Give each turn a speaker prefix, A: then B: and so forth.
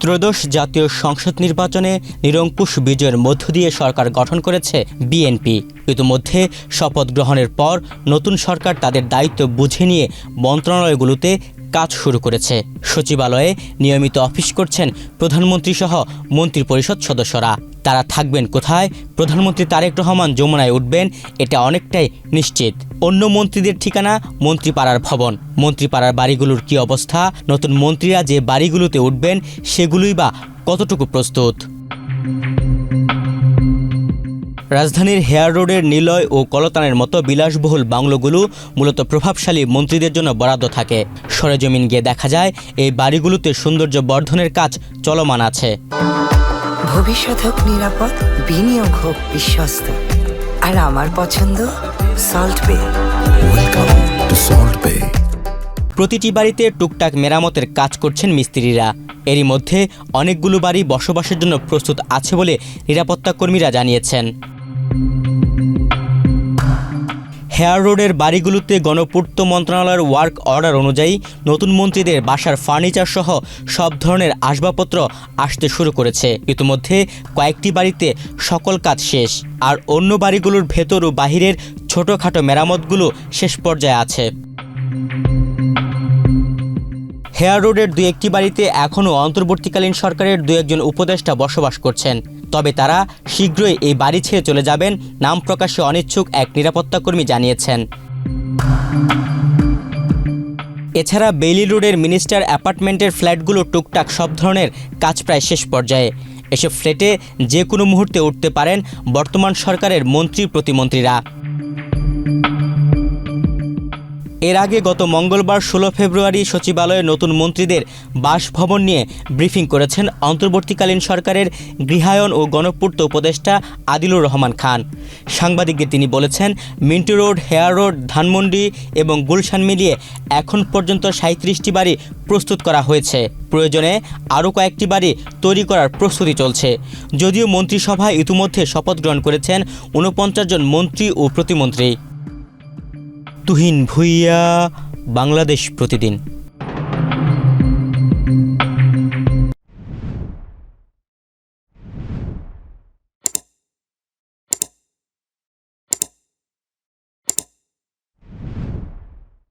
A: ত্রয়োদশ জাতীয় সংসদ নির্বাচনে নিরঙ্কুশ বিজয়ের মধ্য দিয়ে সরকার গঠন করেছে বিএনপি। ইতিমধ্যে শপথ গ্রহণের পর নতুন সরকার তাদের দায়িত্ব বুঝে নিয়ে মন্ত্রণালয়গুলোতে কাজ শুরু করেছে। সচিবালয়ে নিয়মিত অফিস করছেন প্রধানমন্ত্রী সহ মন্ত্রিপরিষদ সদস্যরা। তারা থাকবেন কোথায়? প্রধানমন্ত্রী তারেক রহমান যমুনায় উঠবেন, এটা অনেকটাই নিশ্চিত। অন্য মন্ত্রীদের ঠিকানা মন্ত্রীপাড়ার ভবন। মন্ত্রীপাড়ার বাড়িগুলোর কি অবস্থা? নতুন মন্ত্রীরা যে বাড়িগুলোতে উঠবেন সেগুলোই বা কতটুকু প্রস্তুত? রাজধানীর হেয়ার রোডের নিলয় ও কলতানের মতো বিলাসবহুল বাংলোগুলো মূলত প্রভাবশালী মন্ত্রীদের জন্য বরাদ্দ থাকে। সরেজমিন গিয়ে দেখা যায় এই বাড়িগুলোতে সৌন্দর্য বর্ধনের কাজ চলমান আছে।
B: ভবিষ্যৎ হোক নিরাপদ, বিনিয়োগ হোক বিশ্বস্ত, আর আমার পছন্দ সল্ট বে।
C: ওয়েলকাম টু সল্ট বে।
A: প্রতিটি বাড়িতে টুকটাক মেরামতের কাজ করছেন মিস্ত্রিরা। এরই মধ্যে অনেকগুলো বাড়ি বসবাসের জন্য প্রস্তুত আছে বলে নিরাপত্তা কর্মীরা জানিয়েছেন। হেয়ার রোডের বাড়িগুলোতে গণপূর্ত মন্ত্রণালয়ের ওয়ার্ক অর্ডার অনুযায়ী নতুন মন্ত্রীদের বাসার ফার্নিচার সহ সব ধরনের আসবাবপত্র আসতে শুরু করেছে। ইতিমধ্যে কয়েকটি বাড়িতে সকল কাজ শেষ, আর অন্য বাড়িগুলোর ভেতর ও বাহিরের ছোটোখাটো মেরামতগুলো শেষ পর্যায়ে আছে। হেয়ার রোডের দু একটি বাড়িতে এখনও অন্তর্বর্তীকালীন সরকারের দু একজন উপদেষ্টা বসবাস করছেন, তবে তারা শীঘ্রই এই বাড়ি ছেড়ে চলে যাবেন, নাম প্রকাশে অনিচ্ছুক এক নিরাপত্তাকর্মী জানিয়েছেন। এছাড়া বেইলি রোডের মিনিস্টার অ্যাপার্টমেন্টের ফ্ল্যাটগুলো টুকটাক সব ধরনের কাজ প্রায় শেষ পর্যায়ে। এসব ফ্ল্যাটে যে কোনো মুহূর্তে উঠতে পারেন বর্তমান সরকারের মন্ত্রী প্রতিমন্ত্রীরা। এর আগে গত মঙ্গলবার 16 ফেব্রুয়ারি সচিবালয়ে নতুন মন্ত্রীদের বাসভবন নিয়ে ব্রিফিং করেছেন অন্তর্বর্তীকালীন সরকারের গৃহায়ন ও গণপূর্ত উপদেষ্টা আদিলুর রহমান খান। সাংবাদিকদের তিনি বলেছেন, Mintu road, hair road, Dhanmondi এবং গুলশান মিলিয়ে এখন পর্যন্ত 37টি বাড়ি প্রস্তুত করা হয়েছে। প্রয়োজনে আরও কয়েকটি বাড়ি তৈরি করার প্রস্তুতি চলছে। যদিও মন্ত্রিসভায় ইতিমধ্যে শপথ গ্রহণ করেছেন 49 জন মন্ত্রী ও প্রতিমন্ত্রী। তুহিন ভুইয়া, বাংলাদেশ প্রতিদিন।